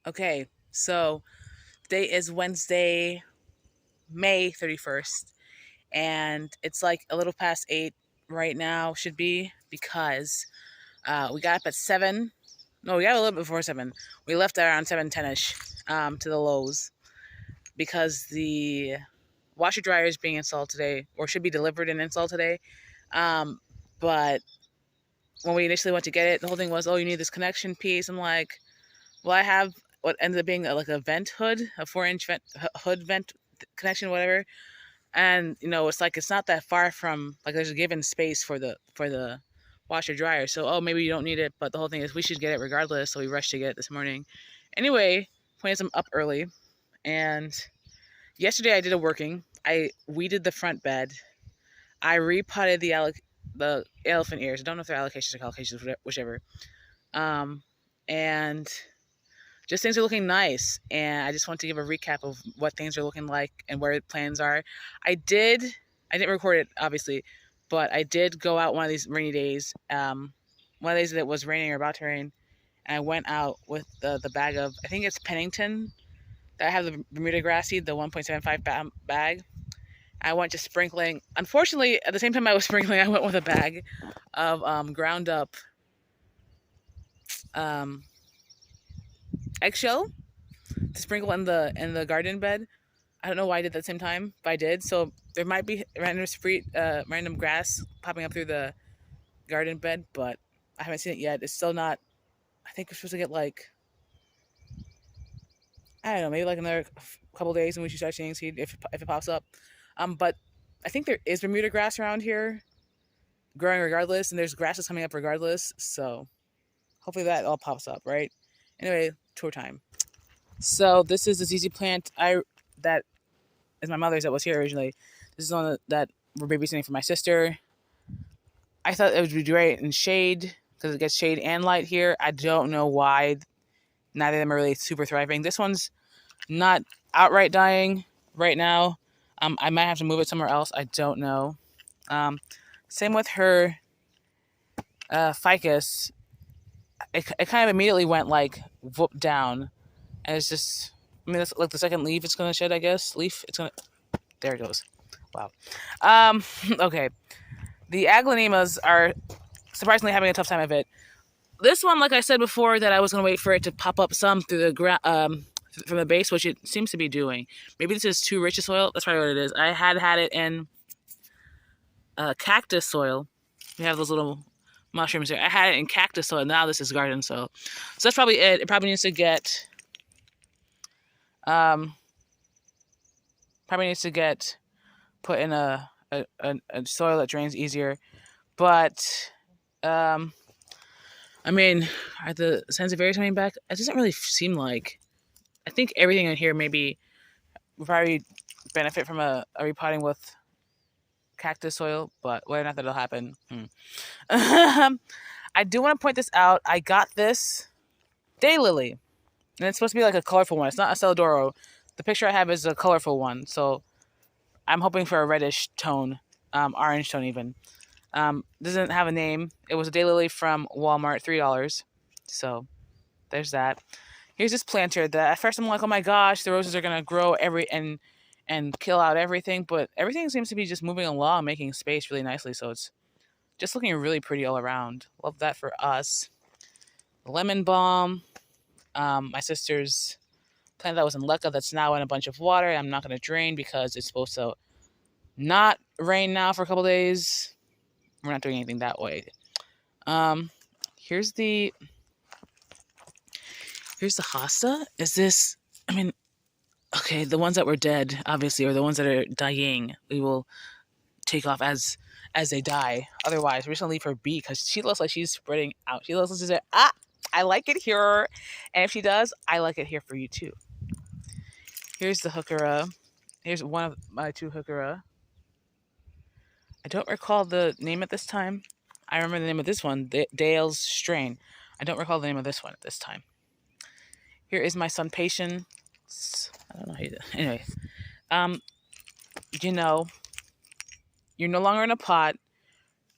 Okay, so today is Wednesday, May 31st, and it's like a little past 8 right now, should be, because we got up at 7. No, we got a little bit before 7. We left around 7:10ish to the Lowe's because the washer dryer is being installed today, or should be delivered and installed today. Um, but when we initially went to get it, the whole thing was, oh, you need this connection piece. I'm like, well, I have what ended up being like a vent hood, a 4-inch hood vent connection, whatever. And it's like it's not that far from, like, there's a given space for the washer dryer. So, oh, maybe you don't need it, but the whole thing is we should get it regardless. So we rushed to get it this morning. Anyway, point is I'm up early, and yesterday I did a working. I weeded the front bed. I repotted the elephant ears. I don't know if they're allocations or collocations, whichever. Um, and just things are looking nice, and I just want to give a recap of what things are looking like and where plans are. I didn't record it, obviously, but I did go out one of these rainy days, one of these that was raining or about to rain, and I went out with the bag of, I think it's Pennington, that I have the Bermuda grass seed, the 1.75 bag. I went just sprinkling. Unfortunately, at the same time I was sprinkling, I went with a bag of ground up um, eggshell to sprinkle in the garden bed. I don't know why I did that at the same time, but I did. So there might be random grass popping up through the garden bed, but I haven't seen it yet. It's still not. I think we're supposed to get, like, I don't know, maybe like another couple days, and we should start seeing seed if it pops up. But I think there is Bermuda grass around here growing regardless, and there's grasses coming up regardless. So hopefully that all pops up, right? Anyway, tour time. So this is the ZZ plant that is my mother's, that was here originally. This is one that we're babysitting for my sister. I thought it would be great in shade because it gets shade and light here. I don't know why neither of them are really super thriving. This one's not outright dying right now. I might have to move it somewhere else. I don't know. Um, Same with her ficus. It kind of immediately went like whoop down, and it's just. I mean, that's like the second leaf it's gonna shed. I guess leaf. It's gonna. There it goes. Wow. Okay. The aglaonemas are surprisingly having a tough time of it. This one, like I said before, that I was going to wait for it to pop up some through the ground, from the base, which it seems to be doing. Maybe this is too rich a soil. That's probably what it is. I had it in cactus soil. We have those little mushrooms here. I had it in cactus soil. Now this is garden soil. So that's probably it. It probably needs to get, um, put in a soil that drains easier. But um, I mean, are the Sansevieria coming back? It doesn't really seem like. I think everything in here maybe would probably benefit from a repotting with cactus soil, but whether or not that'll happen. I do want to point this out. I got this daylily, and it's supposed to be like a colorful one. It's not a Celadoro. The picture I have is a colorful one, so I'm hoping for a reddish tone, orange tone even. Doesn't have a name. It was a daylily from Walmart, $3. So there's that. Here's this planter that at first I'm like, oh my gosh, the roses are gonna grow and kill out everything, but everything seems to be just moving along, making space really nicely. So it's just looking really pretty all around. Love that for us. Lemon balm. My sister's plant that was in leca that's now in a bunch of water. I'm not gonna drain because it's supposed to not rain now for a couple days. We're not doing anything that way. Um, here's the hosta. Is this? I mean, okay, the ones that were dead, obviously, or the ones that are dying, we will take off as they die. Otherwise, we're just gonna leave her be because she looks like she's spreading out. She looks like she's like, I like it here, and if she does, I like it here for you too. Here's the heuchera. Here's one of my two heuchera. I don't recall the name at this time. I remember the name of this one, Dale's strain. I don't recall the name of this one at this time. Here is my Sunpatian. I don't know how you do. Anyway, um, you know, you're no longer in a pot.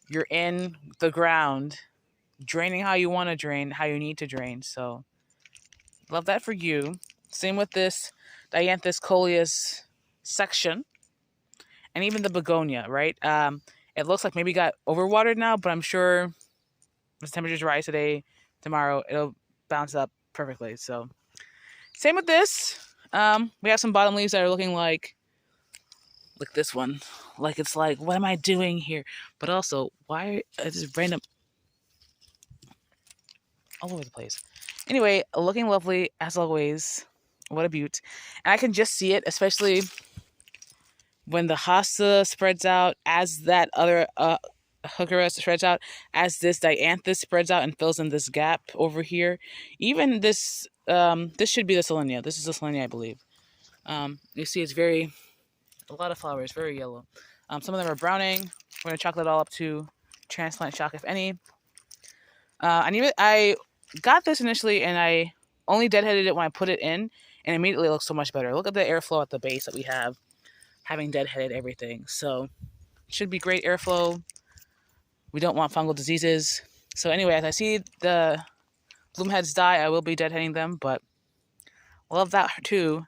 You're in the ground, draining how you want to drain, how you need to drain. So Love that for you. Same with this Dianthus coleus section. And even the begonia, right? It looks like maybe it got overwatered now, but I'm sure as temperatures rise today, tomorrow, it'll bounce up perfectly. So same with this. We have some bottom leaves that are looking like this one. Like it's like, what am I doing here? But also, why is this random all over the place? Anyway, looking lovely as always. What a beaut. And I can just see it, especially when the hosta spreads out as that other heuchera spreads out, as this Dianthus spreads out and fills in this gap over here. Even this, this should be the Solenia. This is the Solenia, I believe. You see it's a lot of flowers, very yellow. Some of them are browning. We're going to chalk that all up to transplant shock, if any. I got this initially, and I only deadheaded it when I put it in, and immediately it looks so much better. Look at the airflow at the base that we have, having deadheaded everything. So it should be great airflow. We don't want fungal diseases. So anyway, as I see the bloom heads die, I will be deadheading them, but love that too.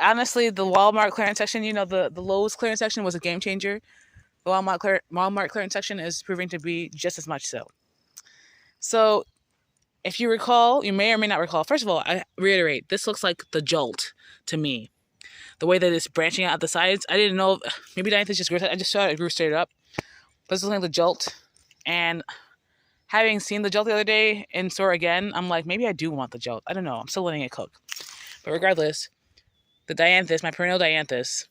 Honestly, the Walmart clearance section, the Lowe's clearance section was a game changer. The Walmart clearance section is proving to be just as much so. So if you recall, you may or may not recall, first of all, I reiterate, this looks like the Jolt to me. The way that it's branching out the sides, I didn't know, maybe Dianthus just grew, I just saw it grew straight up. But this looks like the Jolt. And having seen the Jolt the other day in store again, I'm like, maybe I do want the Jolt. I don't know. I'm still letting it cook. But regardless, the Dianthus, my perennial Dianthus,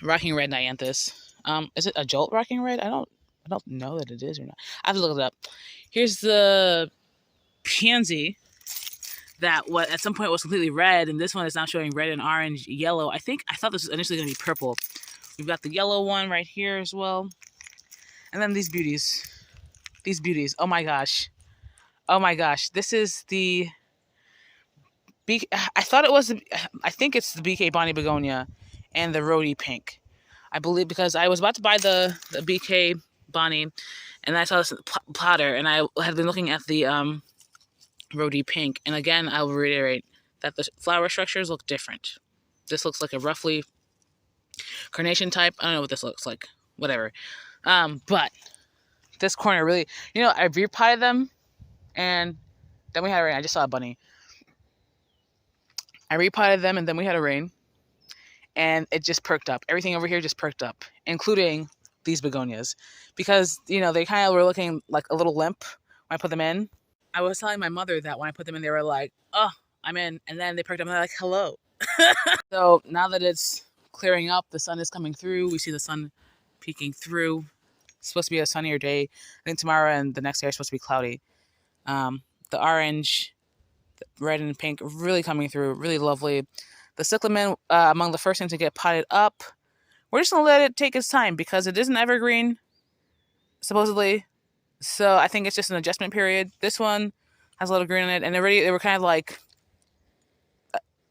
rocking red Dianthus. Is it a Jolt rocking red? I don't know that it is or not. I have to look it up. Here's the pansy that at some point was completely red, and this one is now showing red and orange, yellow. I thought this was initially going to be purple. We've got the yellow one right here as well. And then these beauties. Oh my gosh. This is the I think it's the BK Bonnie Begonia and the Rhodey Pink. I believe, because I was about to buy the BK Bonnie, and I saw this plotter, and I had been looking at the Rhodey Pink. And again, I will reiterate that the flower structures look different. This looks like a roughly carnation type. I don't know what this looks like. Whatever. But this corner really, I repotted them, and then we had a rain. I just saw a bunny. I repotted them, and then we had a rain, and it just perked up. Everything over here just perked up, including these begonias, because, they kind of were looking like a little limp when I put them in. I was telling my mother that when I put them in, they were like, oh, I'm in. And then they perked up, and they're like, hello. So now that it's clearing up, the sun is coming through. We see the sun peeking through. It's supposed to be a sunnier day. I think tomorrow and the next day are supposed to be cloudy. The orange, the red and pink really coming through, really lovely. The cyclamen, among the first things to get potted up. We're just going to let it take its time because it isn't evergreen, supposedly. So I think it's just an adjustment period. This one has a little green in it, and they were kind of like,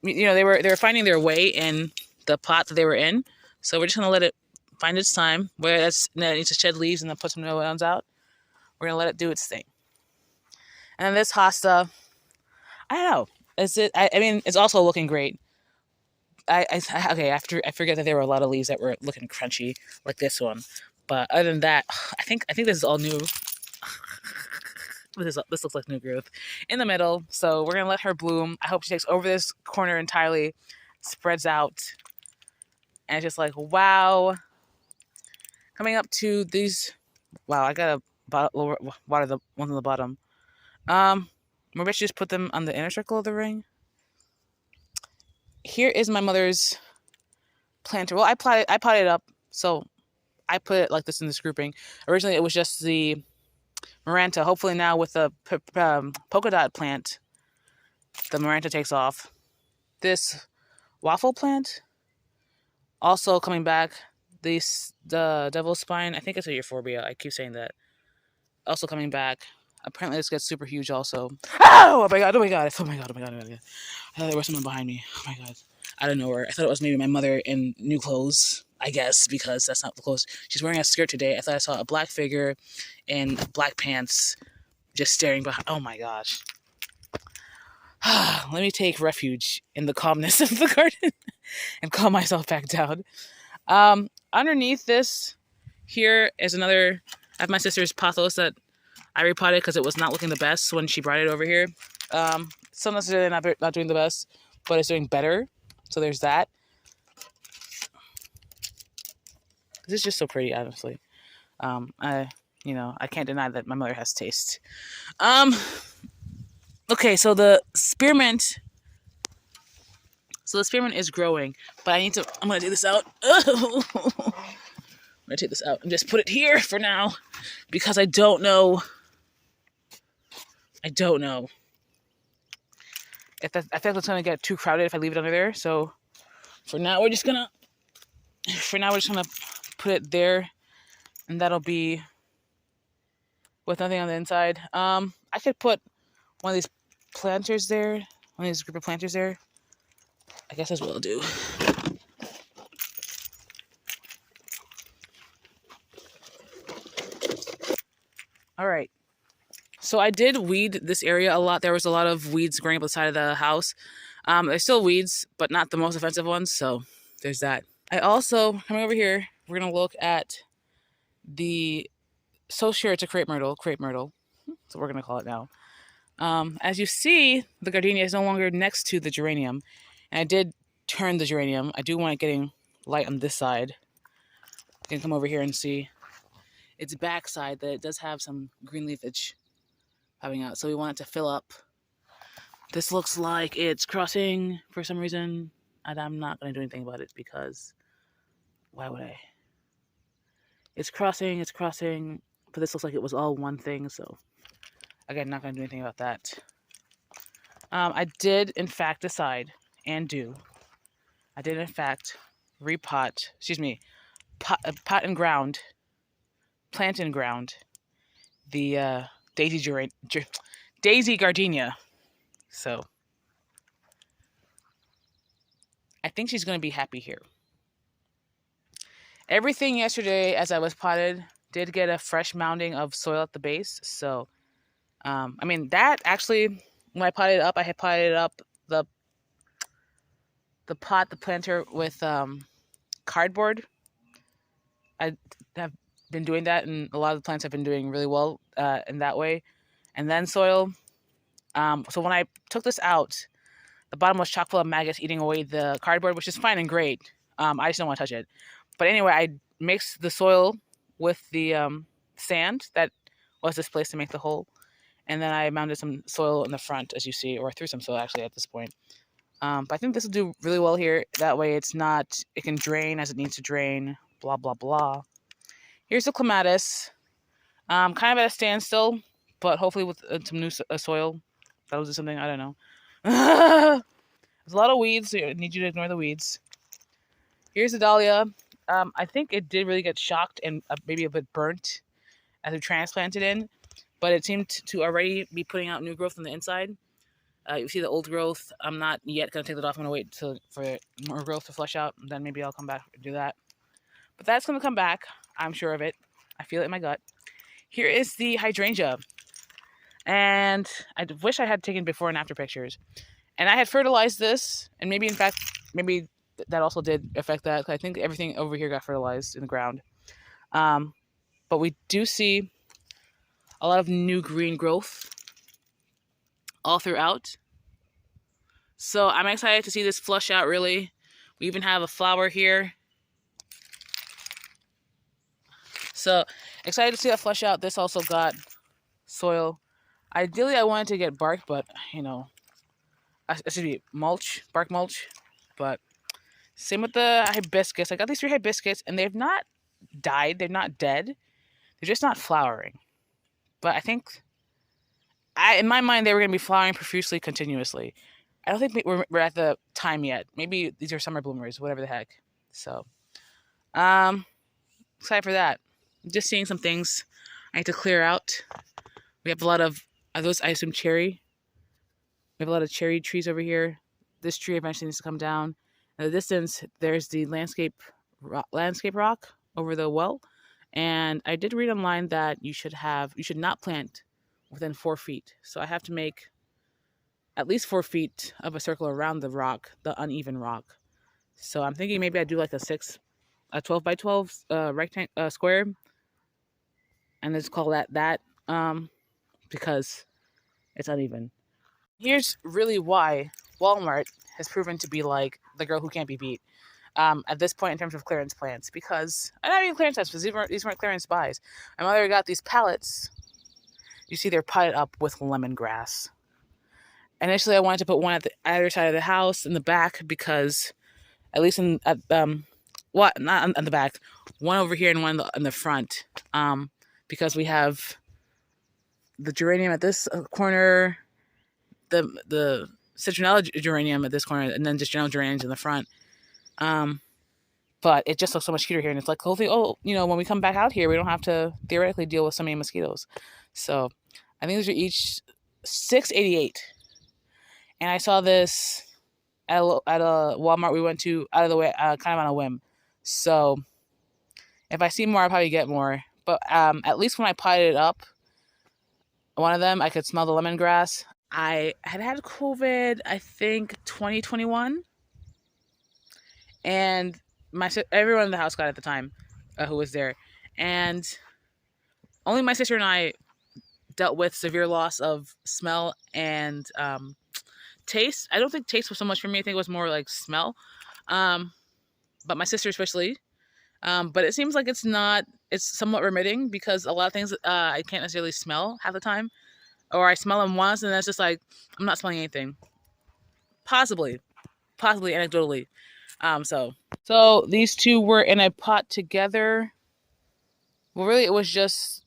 they were finding their way in the pot that they were in. So we're just going to let it find its time, where it needs to shed leaves and then put some new ones out. We're going to let it do its thing. And then this hosta, I don't know. It's also looking great. I forget that there were a lot of leaves that were looking crunchy, like this one. But other than that, I think this is all new. This looks like new growth in the middle. So we're going to let her bloom. I hope she takes over this corner entirely, spreads out. And it's just like, wow. Coming up to these, wow, I got to water the ones on the bottom. Maybe I should just put them on the inner circle of the ring. Here is my mother's planter. Well, I potted it up, so I put it like this in this grouping. Originally, it was just the Maranta. Hopefully now with the polka dot plant, the Maranta takes off. This waffle plant, also coming back. The devil's spine, I think it's a euphorbia. I keep saying that. Also coming back. Apparently this gets super huge also. Oh my god. I thought there was someone behind me. Oh my god. Out of nowhere. I thought it was maybe my mother in new clothes, I guess, because that's not the clothes. She's wearing a skirt today. I thought I saw a black figure in black pants just staring behind. Oh my gosh. Let me take refuge in the calmness of the garden and calm myself back down. Underneath this here is another. I have my sister's pothos that I repotted because it was not looking the best when she brought it over here. Still necessarily not doing the best, but it's doing better. So there's that. This is just so pretty, honestly. I can't deny that my mother has taste. Okay, so the spearmint. So the spearmint is growing, but I'm gonna take this out. I'm gonna take this out and just put it here for now because I don't know. I think it's gonna get too crowded if I leave it under there. So for now, we're just gonna put it there, and that'll be with nothing on the inside. I could put one of these planters there, one of these group of planters there. I guess that's what I'll do. All right. So I did weed this area a lot. There was a lot of weeds growing up the side of the house. There's still weeds, but not the most offensive ones. So there's that. I also, coming over here, we're going to look at the, so sure it's a crepe myrtle. So we're going to call it now. As you see, the gardenia is no longer next to the geranium. And I did turn the geranium. I do want it getting light on this side. You can come over here and see its backside that it does have some green leafage popping out. So we want it to fill up. This looks like it's crossing for some reason. And I'm not going to do anything about it because why would I? It's crossing. But this looks like it was all one thing. So again, not going to do anything about that. I did, in fact, decide and do. I did, in fact, pot and ground, plant and ground the daisy gardenia. So I think she's going to be happy here. Everything yesterday, as I was potted, did get a fresh mounding of soil at the base. So, that actually, when I potted it up, I had potted up the planter with cardboard. I have been doing that, and a lot of the plants have been doing really well in that way. And then soil. So when I took this out, the bottom was chock full of maggots eating away the cardboard, which is fine and great. I just don't want to touch it. But anyway, I mixed the soil with the sand that was displaced to make the hole. And then I mounted some soil in the front, as you see, or threw some soil actually at this point. But I think this will do really well here. That way it can drain as it needs to drain, blah, blah, blah. Here's the clematis. Kind of at a standstill, but hopefully with some new soil, that'll do something. I don't know. There's a lot of weeds, so I need you to ignore the weeds. Here's the dahlia. I think it did really get shocked and maybe a bit burnt as we transplanted in, but it seemed to already be putting out new growth on the inside. You see the old growth. I'm not yet going to take that off. I'm going to wait for more growth to flush out, and then maybe I'll come back and do that. But that's going to come back. I'm sure of it. I feel it in my gut. Here is the hydrangea. And I wish I had taken before and after pictures. And I had fertilized this, and maybe that also did affect that. I think everything over here got fertilized in the ground. But we do see a lot of new green growth all throughout. So I'm excited to see this flush out, really. We even have a flower here. So excited to see that flush out. This also got soil. Ideally, I wanted to get bark, but, it should be bark mulch. But same with the hibiscus. I got these 3 hibiscus, and they've not died. They're not dead. They're just not flowering. But I think, in my mind, they were going to be flowering profusely, continuously. I don't think we're at the time yet. Maybe these are summer bloomers, whatever the heck. So, excited for that. Just seeing some things I need to clear out. We have a lot of, are those, I assume, cherry? We have a lot of cherry trees over here. This tree eventually needs to come down. In the distance, there's the landscape rock over the well. And I did read online that you should not plant within 4 feet. So I have to make at least 4 feet of a circle around the rock, the uneven rock. So I'm thinking maybe I do like a 12 by 12 rectangle square, and let's call that because it's uneven. Here's really why Walmart has proven to be like the girl who can't be beat. At this point in terms of clearance plans, because I not even clearance plans, because these weren't clearance buys. My mother got these pallets. You see, they're potted up with lemongrass. Initially, I wanted to put one at the other side of the house in the back because, at least what not on the back, one over here and one in the front, because we have the geranium at this corner, the citronella geranium at this corner, and then just general geraniums in the front. But it just looks so much cuter here, and it's like the whole thing. Oh, when we come back out here, we don't have to theoretically deal with so many mosquitoes. So I think these are each $6.88, and I saw this at a Walmart we went to out of the way, kind of on a whim. So if I see more, I'll probably get more. But at least when I potted it up, one of them, I could smell the lemongrass. I had COVID, I think 2021, and everyone in the house got it at the time, who was there, and only my sister and I dealt with severe loss of smell and taste. I don't think taste was so much for me. I think it was more like smell, but my sister especially. But it seems like it's somewhat remitting, because a lot of things I can't necessarily smell half the time, or I smell them once and then it's just like I'm not smelling anything. Possibly anecdotally. So these two were in a pot together. Well, really, it was just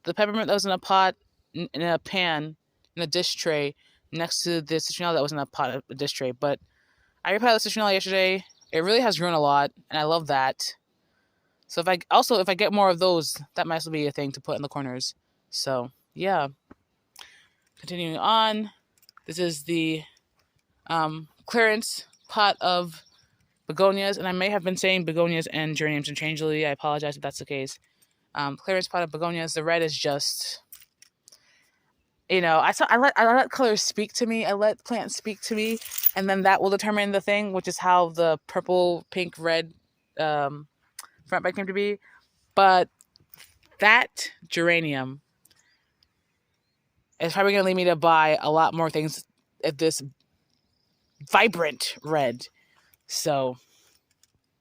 the peppermint that was in a pot, in a pan, in a dish tray, next to the citronella that was in a pot, a dish tray. But I repotted the citronella yesterday. It really has grown a lot, and I love that. So if I get more of those, that might also be a thing to put in the corners. So yeah. Continuing on, this is the clearance pot of begonias, and I may have been saying begonias and geraniums interchangeably. I apologize if that's the case. Clearance pot of begonias. The red is just, I let colors speak to me. I let plants speak to me, and then that will determine the thing, which is how the purple, pink, red front bed came to be. But that geranium is probably going to lead me to buy a lot more things at this vibrant red. So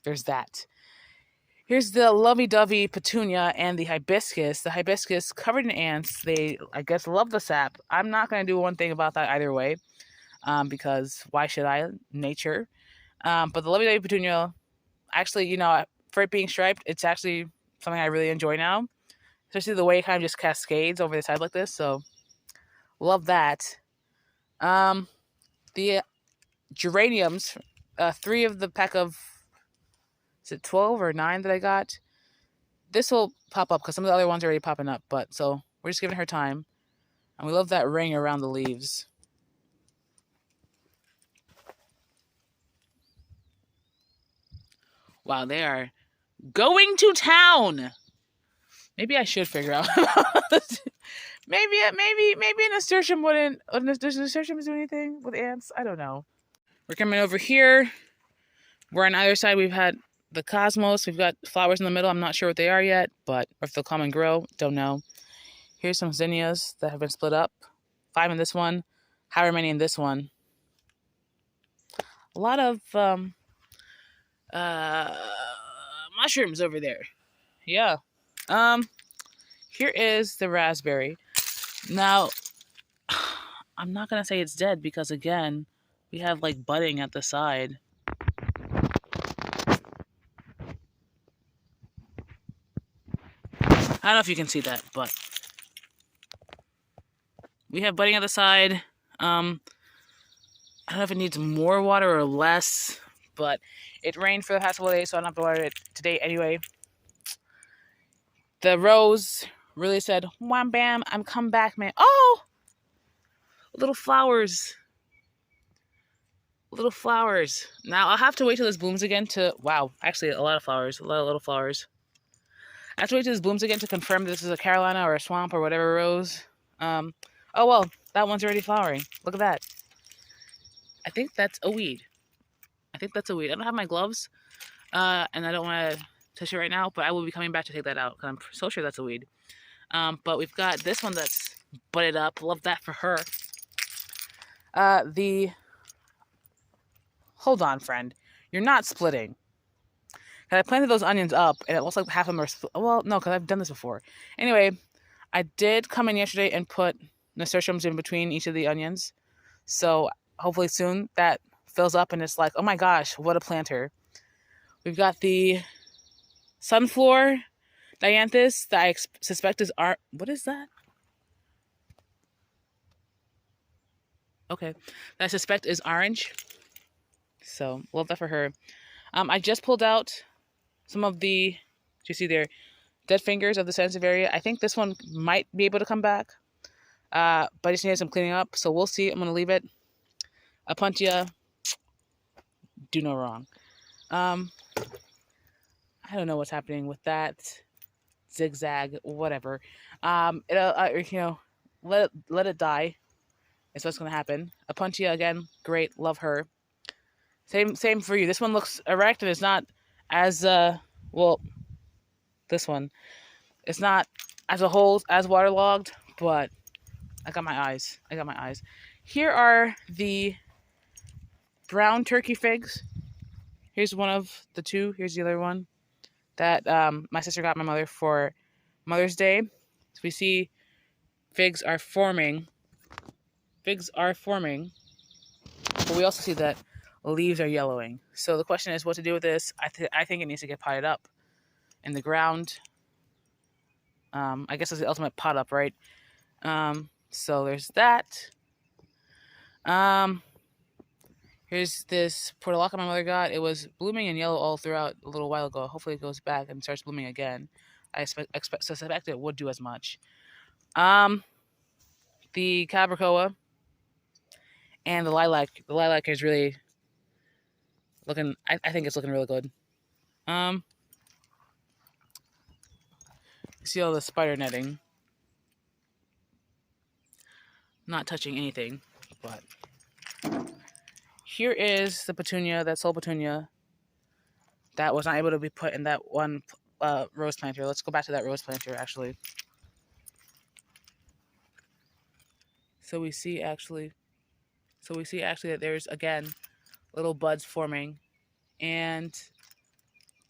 there's that. Here's the lovey-dovey petunia and the hibiscus. The hibiscus covered in ants. They, I guess, love the sap. I'm not going to do one thing about that either way, because why should I? Nature. But the lovey-dovey petunia, actually, for it being striped, it's actually something I really enjoy now. Especially the way it kind of just cascades over the side like this. So love that. The geraniums, 3 of the pack of, is it 12 or 9 that I got? This will pop up because some of the other ones are already popping up. But so we're just giving her time. And we love that ring around the leaves. Wow, they are going to town. Maybe I should figure out. maybe a nasturtium wouldn't. Does nasturtiums do anything with ants? I don't know. We're coming over here. We're on either side. We've had the cosmos. We've got flowers in the middle. I'm not sure what they are yet, but or if they'll come and grow, don't know. Here's some zinnias that have been split up. 5 in this one, however many in this one. A lot of mushrooms over there. Yeah. Here is the raspberry. Now, I'm not gonna say it's dead because again, we have like budding at the side. I don't know if you can see that, but we have budding at the side. I don't know if it needs more water or less, but it rained for the past couple days, so I don't have to water it today anyway. The rose really said, wham bam, I'm come back, man. Oh! Little flowers. Little flowers. Now, I'll have to wait till this blooms again to... Wow, actually, a lot of flowers. A lot of little flowers. I have to wait till this blooms again to confirm this is a Carolina or a swamp or whatever rose. Oh, well, that one's already flowering. Look at that. I think that's a weed. I think that's a weed. I don't have my gloves, and I don't want to touch it right now, but I will be coming back to take that out because I'm so sure that's a weed. But we've got this one that's budded up. Love that for her. The Hold on, friend. You're not splitting. I planted those onions up, and it looks like half of them are well, no, because I've done this before. Anyway, I did come in yesterday and put nasturtiums in between each of the onions. So hopefully soon that fills up and it's like, oh my gosh, what a planter. We've got the sunflower dianthus that I suspect is what is that? Okay, that I suspect is orange. So love that for her. I just pulled out some of the, you see there, dead fingers of the Sansevieria. I think this one might be able to come back, but I just need some cleaning up. So we'll see. I'm gonna leave it. Opuntia, do no wrong. I don't know what's happening with that zigzag, whatever. It'll let it die. Is what's gonna happen. Opuntia again, great, love her. Same for you. This one looks erect and it's not as well. This one, it's not as a whole as waterlogged, but I got my eyes. Here are the brown turkey figs. Here's one of the two. Here's the other one that my sister got my mother for Mother's Day. So we see figs are forming. But we also see that leaves are yellowing. So the question is what to do with this. I think it needs to get potted up in the ground. I guess it's the ultimate pot up, right? So there's that. Here's this portulaca my mother got. It was blooming in yellow all throughout a little while ago. Hopefully it goes back and starts blooming again. I suspect it would do as much. The cabracoa and the lilac. The lilac is really looking, I think it's looking really good. See all the spider netting. Not touching anything, but here is the petunia, that soul petunia that was not able to be put in that one rose planter. Let's go back to that rose planter actually. So we see actually that there's again little buds forming, and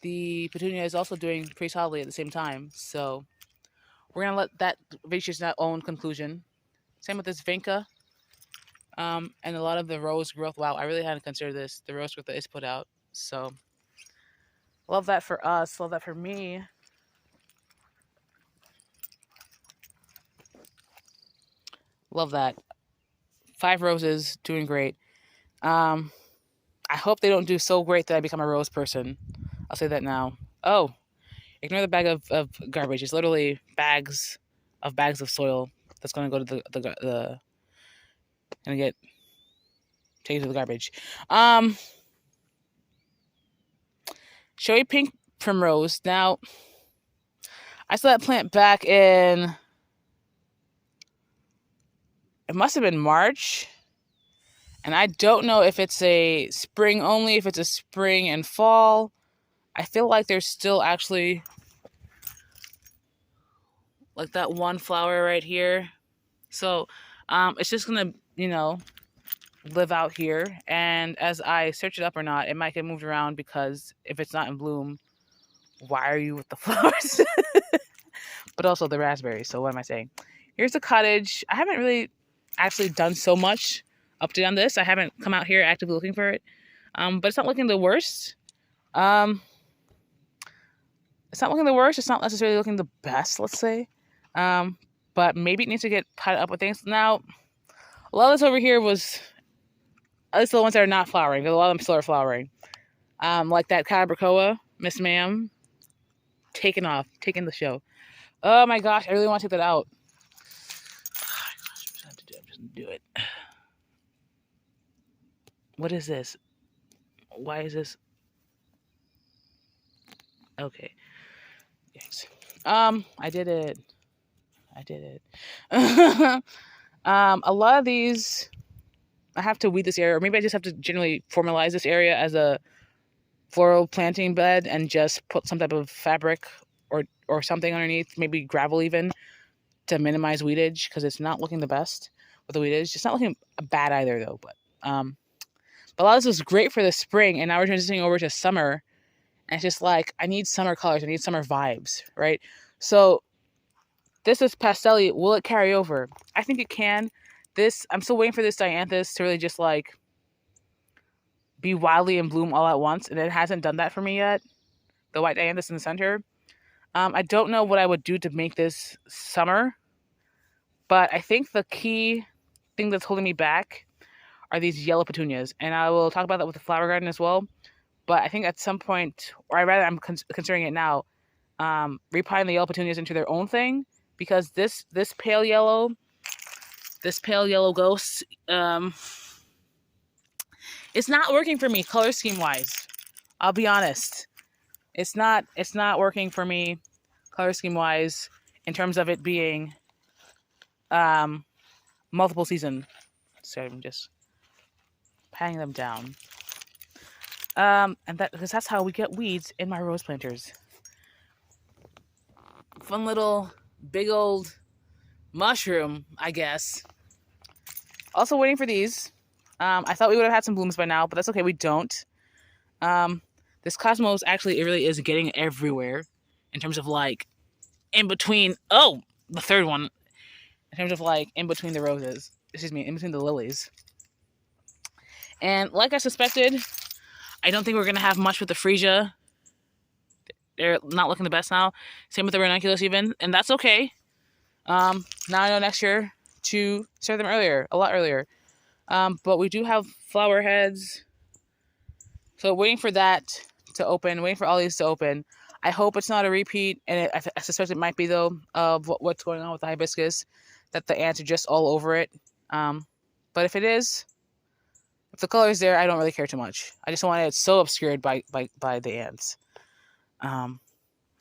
the petunia is also doing pretty solidly at the same time. So we're gonna let that reach its own conclusion. Same with this vinca, and a lot of the rose growth. Wow, I really hadn't considered this. The rose growth that is put out. So love that for us. Love that for me. Love that. 5 roses, doing great. I hope they don't do so great that I become a rose person. I'll say that now. Oh, ignore the bag of garbage. It's literally bags of soil that's going to go to the and get taken to the garbage. Showy pink primrose. Now, I saw that plant back in, it must have been March. And I don't know if it's a spring only, if it's a spring and fall. I feel like there's still actually like that one flower right here. So it's just going to, live out here. And as I search it up or not, it might get moved around because if it's not in bloom, why are you with the flowers? But also the raspberries. So what am I saying? Here's the cottage. I haven't really actually done so much update on this. I haven't come out here actively looking for it. But it's not looking the worst. It's not looking the worst. It's not necessarily looking the best, let's say. But maybe it needs to get potted up with things. Now, a lot of this over here was, at least the ones that are not flowering, because a lot of them still are flowering. Like that cabracoa, Miss Ma'am, taking the show. Oh my gosh, I really want to take that out. Oh my gosh, I'm just gonna do it. What is this? Why is this? Okay. Yes. I did it. A lot of these I have to weed this area, or maybe I just have to generally formalize this area as a floral planting bed and just put some type of fabric or something underneath, maybe gravel even, to minimize weedage, because it's not looking the best with the weedage. It's not looking bad either though, but a lot of this is great for the spring, and now we're transitioning over to summer, and it's just like, I need summer colors, I need summer vibes, right? So this is pastel-y. Will it carry over? I think it can. I'm still waiting for this dianthus to really just like be wildly in bloom all at once, and it hasn't done that for me yet. The white dianthus in the center. I don't know what I would do to make this summer, but I think the key thing that's holding me back are these yellow petunias, and I will talk about that with the flower garden as well. But I think at some point, or I'm considering it now, repotting the yellow petunias into their own thing, because this pale yellow ghost, it's not working for me color scheme wise. I'll be honest. It's not working for me color scheme wise in terms of it being multiple season. So I'm just patting them down. And because that's how we get weeds in my rose planters. Fun little big old mushroom, I guess. Also waiting for these. I thought we would have had some blooms by now, but that's okay, we don't. This cosmos actually, it really is getting everywhere in terms of like in between. Oh, the third one. In terms of like in between the roses. Excuse me, in between the lilies. And like I suspected, I don't think we're going to have much with the freesia. They're not looking the best now. Same with the ranunculus even, and that's okay. Now I know next year to start them earlier, a lot earlier. But we do have flower heads. So waiting for that to open, waiting for all these to open. I hope it's not a repeat, and I suspect it might be though, of what's going on with the hibiscus, that the ants are just all over it. But if it is, if the color is there, I don't really care too much. I just don't want it so obscured by the ants.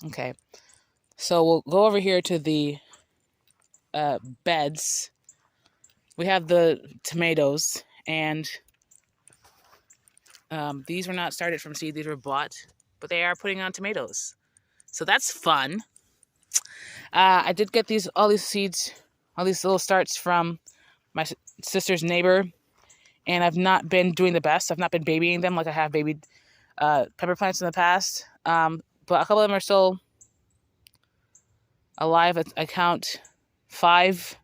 Okay, so we'll go over here to the beds. We have the tomatoes, and these were not started from seed, these were bought, but they are putting on tomatoes. So that's fun. I did get all these seeds, all these little starts from my sister's neighbor, and I've not been doing the best. I've not been babying them like I have babied pepper plants in the past. But a couple of them are still alive. I count 5.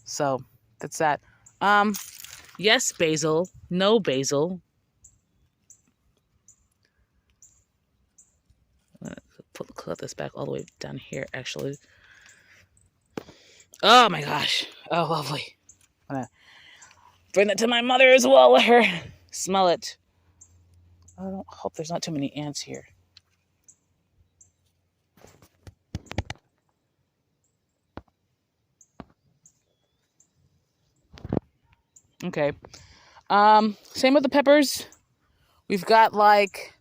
So that's that. Yes, basil. No basil. Cut this back all the way down here, actually. Oh my gosh. Oh, lovely. I'm gonna bring that to my mother as well. Let her smell it. I don't hope there's not too many ants here. Okay. Same with the peppers. We've got like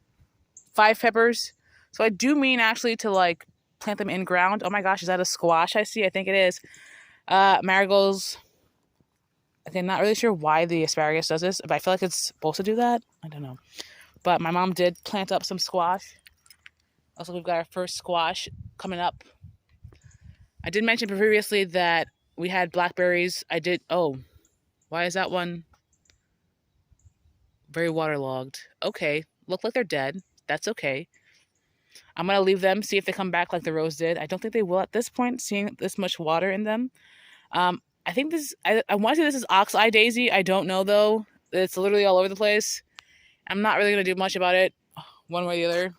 5 peppers. So I do mean actually to like plant them in ground. Oh my gosh, is that a squash I see? I think it is. Marigolds. Okay, not really sure why the asparagus does this, but I feel like it's supposed to do that. I don't know. But my mom did plant up some squash. Also, we've got our first squash coming up. I did mention previously that we had blackberries. Oh, why is that one very waterlogged? Okay, look like they're dead. That's okay. I'm going to leave them, see if they come back like the rose did. I don't think they will at this point, seeing this much water in them. I think I want to say this is oxeye daisy. I don't know, though. It's literally all over the place. I'm not really going to do much about it, one way or the other.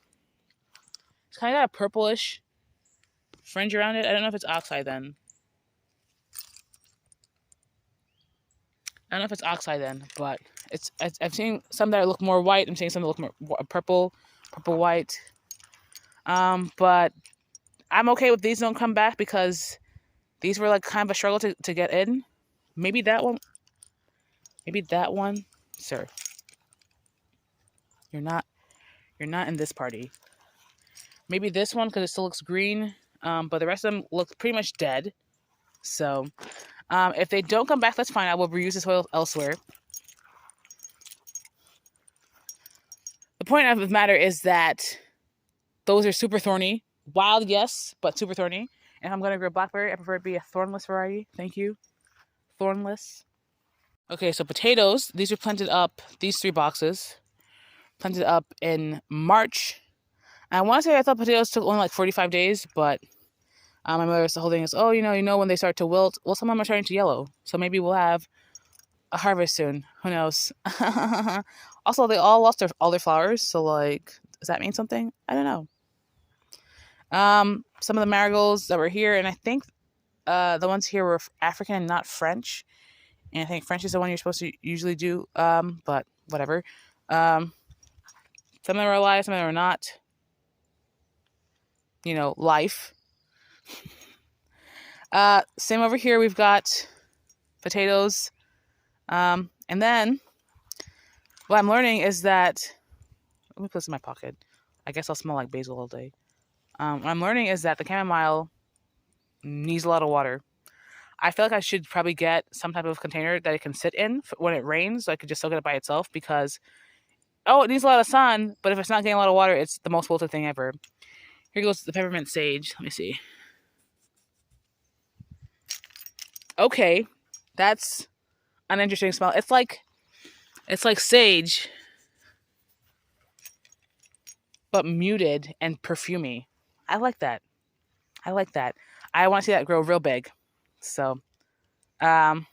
It's kind of got a purplish fringe around it. I don't know if it's oxeye then. But I've seen some that look more white. I'm seeing some that look more purple white. But I'm okay with these don't come back because these were like kind of a struggle to get in. Maybe that one. Sir. You're not in this party. Maybe this one because it still looks green. But the rest of them look pretty much dead. So, If they don't come back, that's fine. I will reuse the soil elsewhere. The point of the matter is that those are super thorny. Wild, yes, but super thorny. And if I'm going to grow blackberry, I prefer it to be a thornless variety. Thank you. Thornless. Okay, so potatoes. These were planted up, these 3 boxes, planted up in March. And I want to say I thought potatoes took only like 45 days, but my mother was holding us, oh, you know when they start to wilt. Well, some of them are starting to yellow. So maybe we'll have a harvest soon. Who knows? Also, they all lost all their flowers. So, like, does that mean something? I don't know. Some of the marigolds that were here, and I think the ones here were African and not French. And I think French is the one you're supposed to usually do. But whatever. Some of them are alive, some of them are not. Life. Same over here. We've got potatoes. And then what I'm learning is that, let me put this in my pocket. I guess I'll smell like basil all day. What I'm learning is that the chamomile needs a lot of water. I feel like I should probably get some type of container that it can sit in when it rains, so I could just soak it up by itself, because, it needs a lot of sun, but if it's not getting a lot of water, it's the most wilted thing ever. Here goes the peppermint sage. Let me see. Okay, that's an interesting smell. It's like sage, but muted and perfumey. I like that. I want to see that grow real big. So, and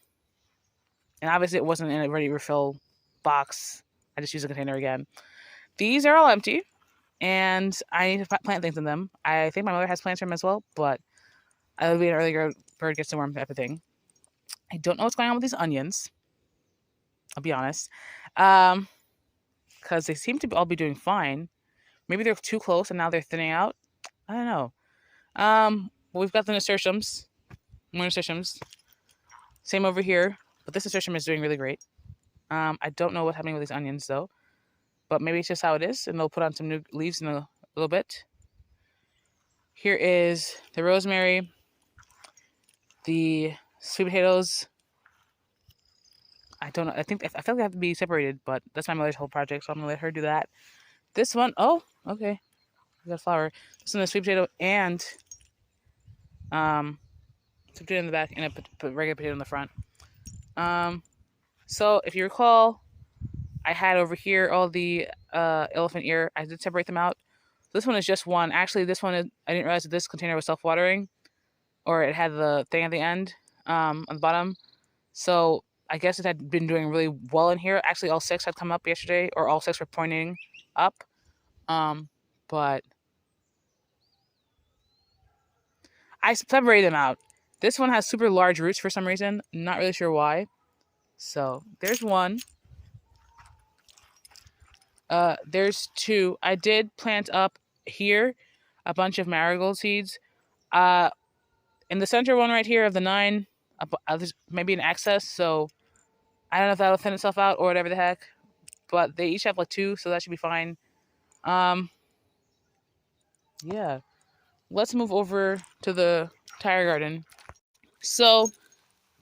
obviously it wasn't in a ready refill box. I just used a container again. These are all empty, and I need to plant things in them. I think my mother has plants for them as well, but I would be an early bird gets the worm type of thing. I don't know what's going on with these onions. I'll be honest. Because they seem to all be doing fine. Maybe they're too close and now they're thinning out. I don't know. We've got the nasturtiums. More nasturtiums. Same over here. But this nasturtium is doing really great. I don't know what's happening with these onions though. But maybe it's just how it is. And they'll put on some new leaves in a little bit. Here is the rosemary. The sweet potatoes. I don't know. I feel like they have to be separated, but that's my mother's whole project, so I'm gonna let her do that. This one, oh, okay. We got a flower. This one is sweet potato and sweet potato in the back and a regular potato in the front. So if you recall, I had over here all the elephant ear. I did separate them out. This one is just one. Actually, this one I didn't realize that this container was self-watering, or it had the thing at the end, on the bottom. So I guess it had been doing really well in here. Actually, all 6 had come up yesterday, or all 6 were pointing up. But I separated them out. This one has super large roots for some reason. Not really sure why. So there's one. There's 2. I did plant up here a bunch of marigold seeds. In the center one right here of the 9, there's maybe an excess, so I don't know if that'll thin itself out or whatever the heck. But they each have like 2, so that should be fine. Yeah. Let's move over to the tire garden. So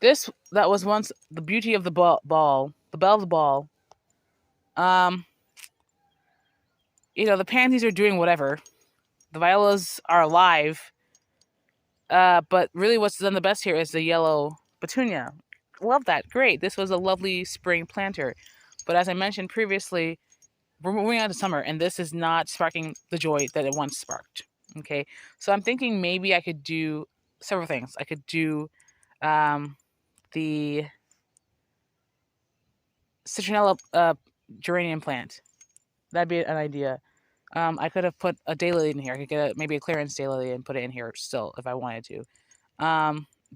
that was once the beauty of the ball, the belle of the ball. The pansies are doing whatever. The violas are alive. But really what's done the best here is the yellow petunia. Love that. Great. This was a lovely spring planter. But as I mentioned previously, we're moving on to summer, and this is not sparking the joy that it once sparked. Okay? So I'm thinking maybe I could do several things. I could do the citronella geranium plant. That'd be an idea. I could have put a daylily in here. I could get maybe a clearance daylily and put it in here still if I wanted to.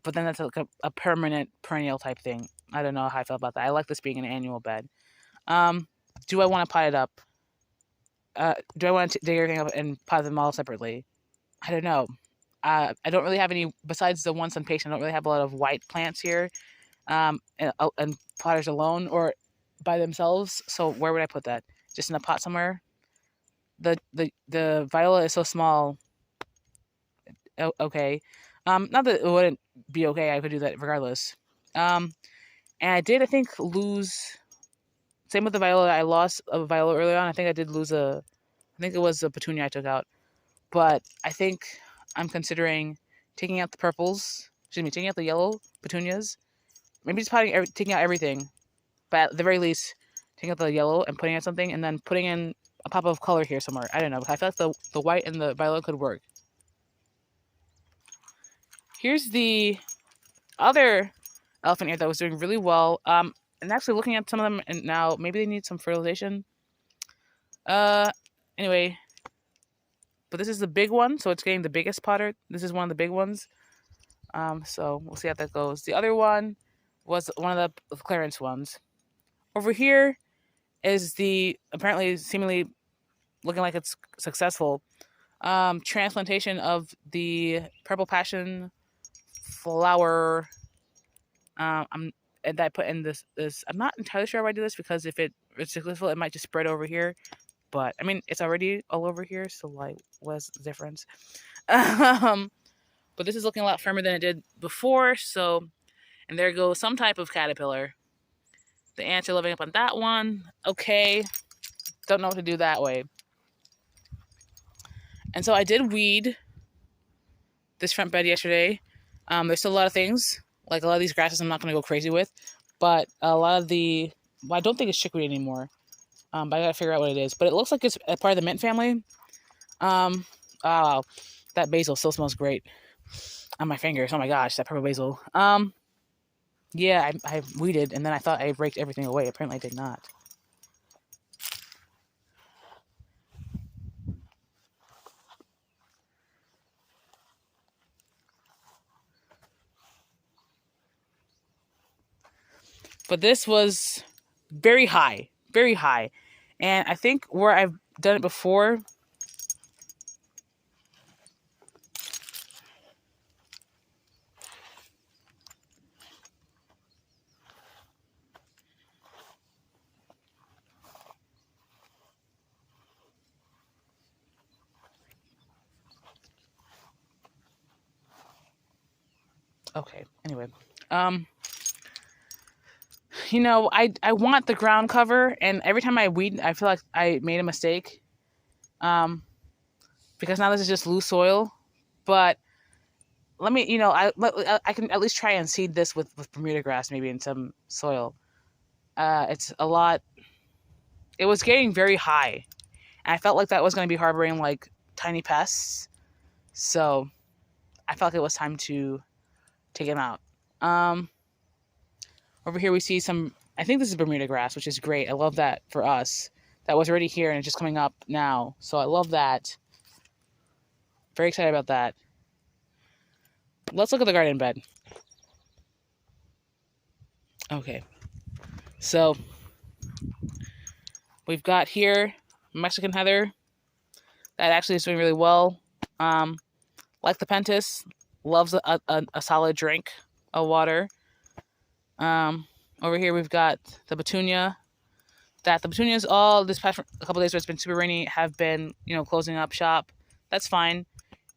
But then that's like a permanent, perennial type thing. I don't know how I feel about that. I like this being an annual bed. Do I want to pot it up? Do I want to dig everything up and pot them all separately? I don't know. I don't really have any, besides the one sun patient, I don't really have a lot of white plants here. And potters alone or by themselves. So where would I put that? Just in a pot somewhere? The viola is so small. Okay. Not that it wouldn't be okay. I could do that regardless. And I did, I think, lose. Same with the viola. I lost a viola earlier on. I think I did lose a. I think it was a petunia I took out. But I think I'm considering taking out the purples. Excuse me, taking out the yellow petunias. Maybe just taking out everything. But at the very least, taking out the yellow and putting in something, and then putting in a pop of color here somewhere. I don't know. I feel like the white and the violet could work. Here's the other elephant ear that was doing really well. And actually looking at some of them and now, maybe they need some fertilization. Anyway, but this is the big one, so it's getting the biggest potter. This is one of the big ones. So we'll see how that goes. The other one was one of the clearance ones. Over here is the apparently seemingly looking like it's successful transplantation of the purple passion flower. And I put in this. I'm not entirely sure why I do this because if it's successful, it might just spread over here. But I mean, it's already all over here, so like, what's the difference? But this is looking a lot firmer than it did before. So, and there goes some type of caterpillar. The ants are living up on that one. Okay, don't know what to do that way. And so I did weed this front bed yesterday. There's still a lot of things, like a lot of these grasses I'm not going to go crazy with, but a lot of the, well, I don't think it's chickweed anymore, but I got to figure out what it is. But it looks like it's a part of the mint family. Oh, wow. That basil still smells great on my fingers. Oh my gosh, that purple basil. Yeah, I weeded, and then I thought I raked everything away. Apparently I did not. But this was very high, very high. And I think where I've done it before, okay, anyway. I want the ground cover, and every time I weed, I feel like I made a mistake. Because now this is just loose soil. But let me, I can at least try and seed this with Bermuda grass, maybe in some soil. It's a lot. It was getting very high, and I felt like that was going to be harboring like tiny pests. So I felt like it was time to take them out. Over here we see some, I think this is Bermuda grass, which is great. I love that for us. That was already here and it's just coming up now. So I love that. Very excited about that. Let's look at the garden bed. Okay. So we've got here Mexican heather. That actually is doing really well. Like the pentas, loves a solid drink of water. Over here we've got the petunia. The petunias all this past a couple days where it's been super rainy have been closing up shop. That's fine.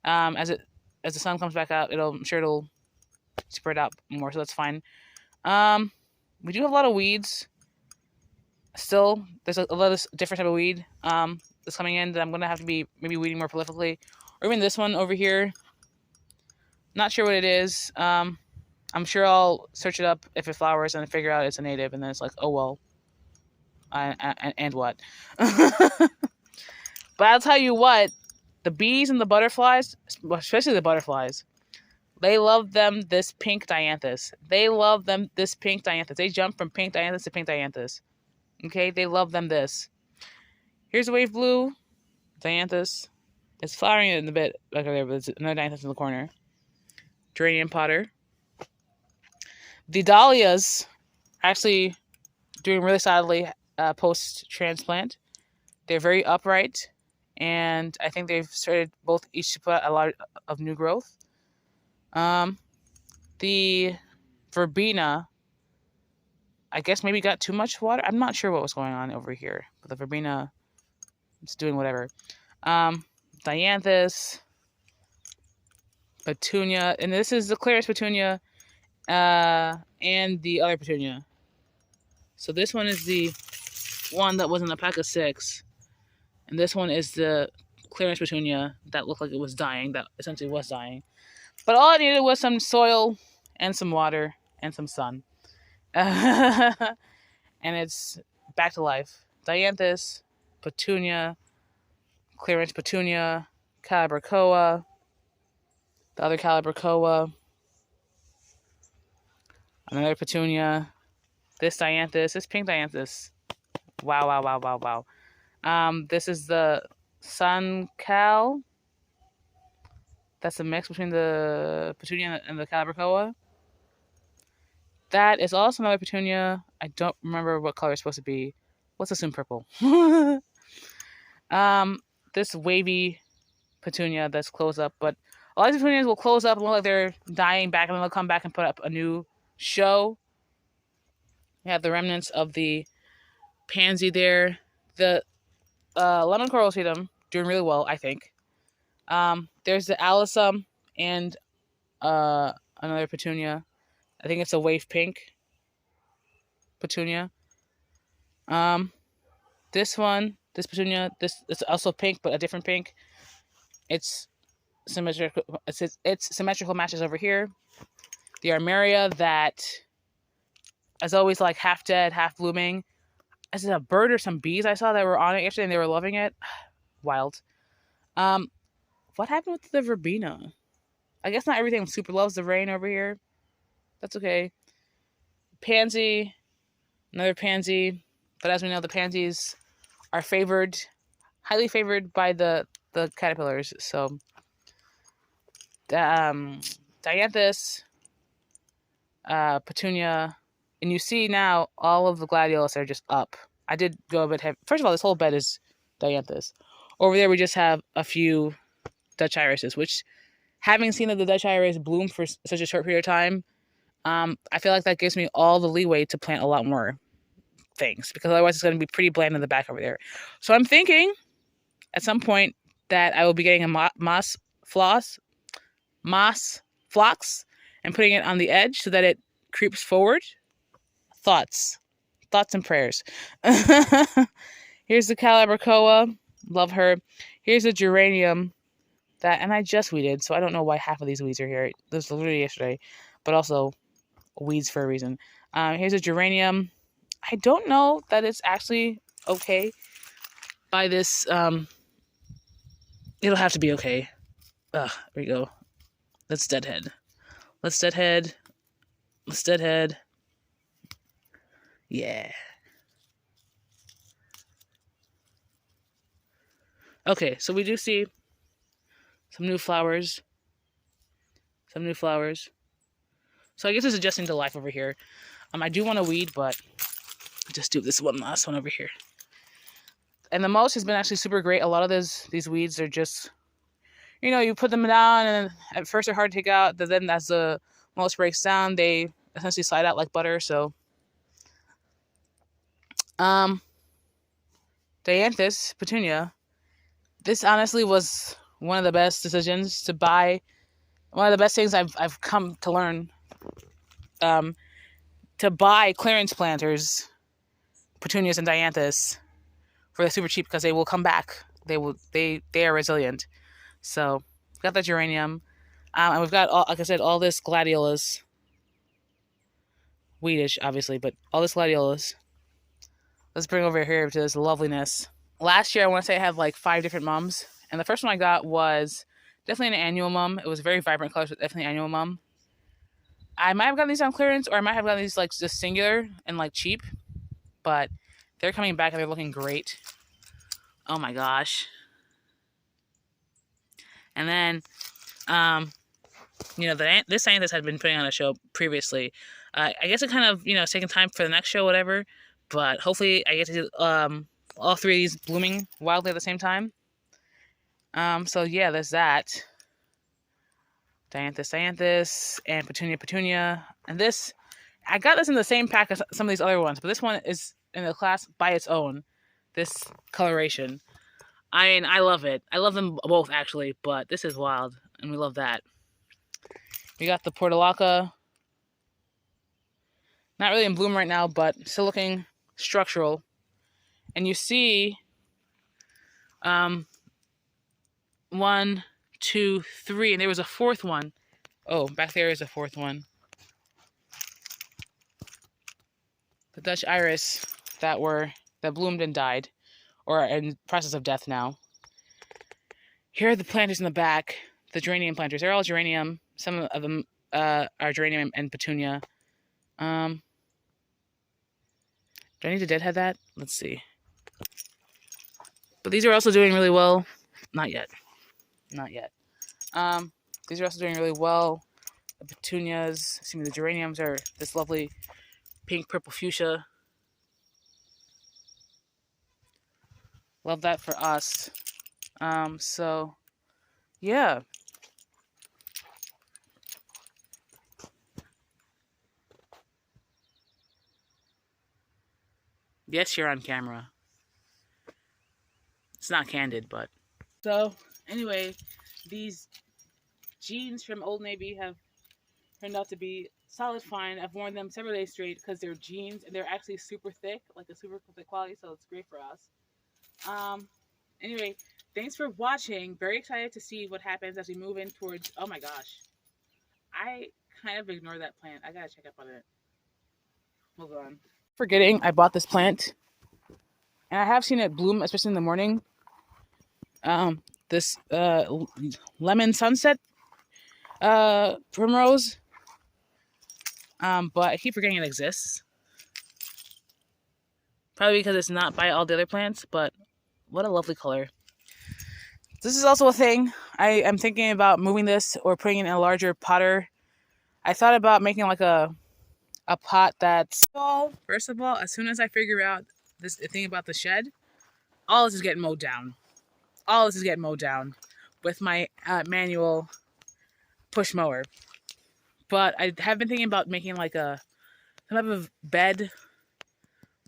As the sun comes back out, I'm sure it'll spread out more, so that's fine. We do have a lot of weeds. Still, there's a lot of different type of weed that's coming in that I'm gonna have to be maybe weeding more prolifically, or even this one over here. Not sure what it is. I'm sure I'll search it up if it flowers and figure out it's a native, and then it's like, oh well. And what? But I'll tell you what, the bees and the butterflies, especially the butterflies, they love them this pink dianthus. They love them this pink dianthus. They jump from pink dianthus to pink dianthus. Okay, they love them this. Here's a wave blue dianthus. It's flowering in the bit back over there, but there's another dianthus in the corner. Geranium potter. The dahlias actually doing really solidly post-transplant. They're very upright, and I think they've started both each to put a lot of new growth. The verbena, I guess maybe got too much water. I'm not sure what was going on over here, but the verbena is doing whatever. Dianthus, petunia, and this is the clearest petunia, and the other petunia. So this one is the one that was in a pack of 6. And this one is the clearance petunia that looked like it was dying, that essentially was dying. But all I needed was some soil and some water and some sun. And it's back to life. Dianthus, petunia, clearance petunia, calibrachoa, the other calibrachoa, another petunia, this dianthus, this pink dianthus. Wow, wow, wow, wow, wow. This is the sun cal. That's a mix between the petunia and the calibrachoa. That is also another petunia. I don't remember what color it's supposed to be. Let's assume purple. This wavy petunia that's closed up, but a lot of petunias will close up and look like they're dying back, and then they'll come back and put up a new show. You have the remnants of the pansy there. The lemon coral sedum doing really well, I think. There's the alyssum and another petunia. I think it's a wave pink petunia. This one, this petunia, it's also pink, but a different pink. It's symmetrical. It's symmetrical matches over here. The armeria that is always like half dead, half blooming. Is it a bird or some bees I saw that were on it yesterday and they were loving it? Wild. What happened with the verbena? I guess not everything super loves the rain over here. That's okay. Pansy, another pansy. But as we know, the pansies are favored, highly favored by the caterpillars. So, dianthus, petunia, and you see now all of the gladiolus are just up. I did go a bit heavy. First of all, this whole bed is dianthus. Over there, we just have a few Dutch irises, which, having seen that the Dutch iris bloom for such a short period of time, I feel like that gives me all the leeway to plant a lot more things, because otherwise it's going to be pretty bland in the back over there. So I'm thinking at some point that I will be getting a moss phlox and putting it on the edge so that it creeps forward. Thoughts and prayers. Here's the calibrachoa, love her. Here's the geranium and I just weeded, so I don't know why half of these weeds are here. This was literally yesterday, but also weeds for a reason. Here's a geranium. I don't know that it's actually okay by this. It'll have to be okay. There we go. Let's deadhead. Yeah. Okay, so we do see some new flowers. So I guess it's adjusting to life over here. I do want to weed, but I'll just do this last one over here. And the mulch has been actually super great. A lot of these weeds are just, you put them down, and at first they're hard to take out. But then as the mulch breaks down, they essentially slide out like butter. So, dianthus petunia. This honestly was one of the best decisions to buy. One of the best things I've come to learn. To buy clearance planters, petunias and dianthus, for the super cheap, because they will come back. They are resilient. So we've got the geranium, and we've got like I said, all this gladiolus, weedish obviously, but all this gladiolus. Let's bring over here to this loveliness. Last year I want to say I had like 5 different mums, and the first one I got was definitely an annual mum. It was very vibrant colors, but definitely annual mum. I might have gotten these on clearance, or I might have gotten these like just singular and like cheap, but they're coming back and they're looking great. Oh my gosh. And then, this dianthus had been putting on a show previously. I guess it kind of, it's taking time for the next show, whatever, but hopefully I get to do all 3 of these blooming wildly at the same time. So yeah, there's that. Dianthus, and petunia. And this, I got this in the same pack as some of these other ones, but this one is in the class by its own. This coloration. I mean, I love it. I love them both, actually, but this is wild, and we love that. We got the portulaca. Not really in bloom right now, but still looking structural. And you see 1, 2, 3, and there was a fourth one. Oh, back there is a fourth one. The Dutch iris that bloomed and died, or in process of death now. Here are the planters in the back, the geranium planters. They're all geranium. Some of them are geranium and petunia. Do I need to deadhead that? Let's see. But these are also doing really well. Not yet. Not yet. These are also doing really well. The petunias, the geraniums are this lovely pink purple fuchsia. Love that for us. So yeah. Yes, you're on camera. It's not candid, but. So anyway, these jeans from Old Navy have turned out to be solid fine. I've worn them several days straight because they're jeans and they're actually super thick, like a super thick quality, so it's great for us. Anyway, thanks for watching. Very excited to see what happens as we move in towards, oh my gosh. I kind of ignored that plant. I gotta check up on it. Hold on. Forgetting I bought this plant. And I have seen it bloom, especially in the morning. This lemon sunset primrose. But I keep forgetting it exists. Probably because it's not by all the other plants, but what a lovely color. This is also a thing. I am thinking about moving this or putting it in a larger potter. I thought about making like a pot that's tall. First of all, as soon as I figure out this thing about the shed, all this is getting mowed down. All this is getting mowed down with my manual push mower. But I have been thinking about making like some type of bed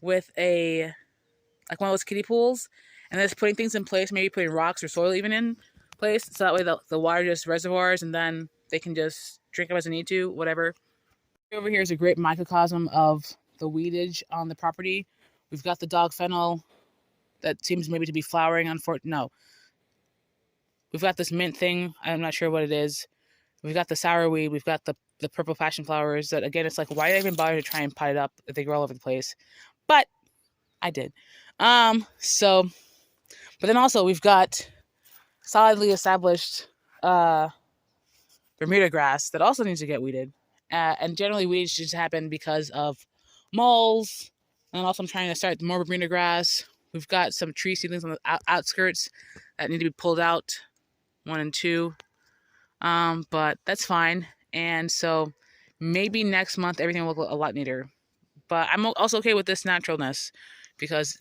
with like one of those kiddie pools, and then just putting things in place, maybe putting rocks or soil even in place, so that way the water just reservoirs and then they can just drink them as they need to, whatever. Over here is a great microcosm of the weedage on the property. We've got the dog fennel that seems maybe to be flowering. No. We've got this mint thing. I'm not sure what it is. We've got the sourweed. We've got the purple passion flowers that, again, it's like, why did I even bother to try and pot it up if they grow all over the place? But I did. But then also we've got solidly established Bermuda grass that also needs to get weeded. And generally weeds just happen because of moles. And also I'm trying to start more Bermuda grass. We've got some tree seedlings on the outskirts that need to be pulled out, 1 and 2. But that's fine. And so maybe next month everything will look a lot neater. But I'm also okay with this naturalness because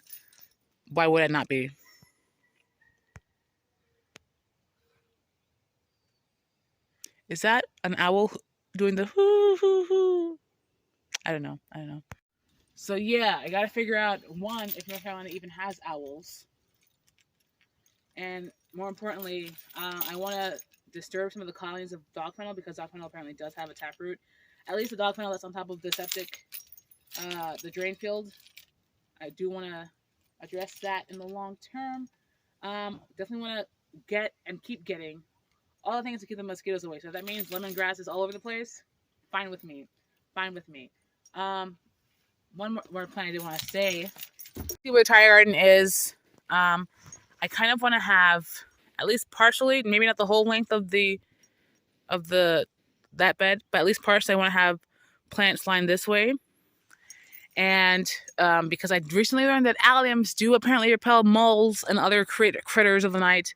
why would I not be? Is that an owl doing the hoo hoo hoo? I don't know. So yeah, I gotta figure out, one, if North Carolina even has owls. And more importantly, I want to disturb some of the colonies of dog fennel because dog fennel apparently does have a taproot. At least the dog fennel that's on top of the septic, the drain field. I do want to address that in the long term. Definitely want to get and keep getting all the things to keep the mosquitoes away. So if that means lemongrass is all over the place, fine with me. Fine with me. One more plant I did want to say. See what a Thai garden is. I kind of want to have, at least partially, maybe not the whole length of that bed, but at least partially I want to have plants lined this way. And because I recently learned that alliums do apparently repel moles and other critters of the night,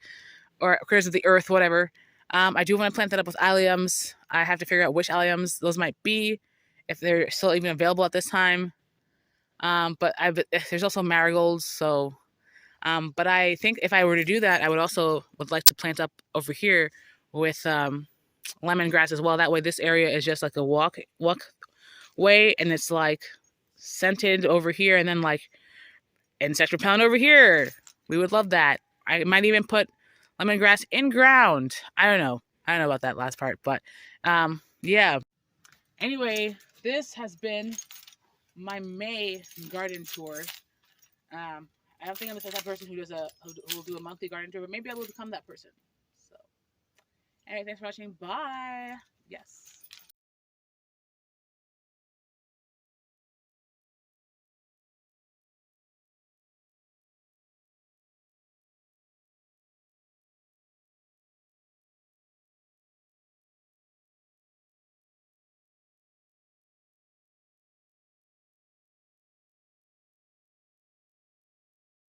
or critters of the earth, whatever. I do want to plant that up with alliums. I have to figure out which alliums those might be, if they're still even available at this time. But there's also marigolds, so... but I think if I were to do that, I would like to plant up over here with lemongrass as well. That way this area is just like a walkway, and it's like scented over here, and then like insect repellent over here. We would love that. I might even put lemongrass in ground. I don't know about that last part, but yeah. Anyway, this has been my May garden tour. I don't think I'm the type of person who who will do a monthly garden tour, but maybe I will become that person. So, anyway, thanks for watching. Bye.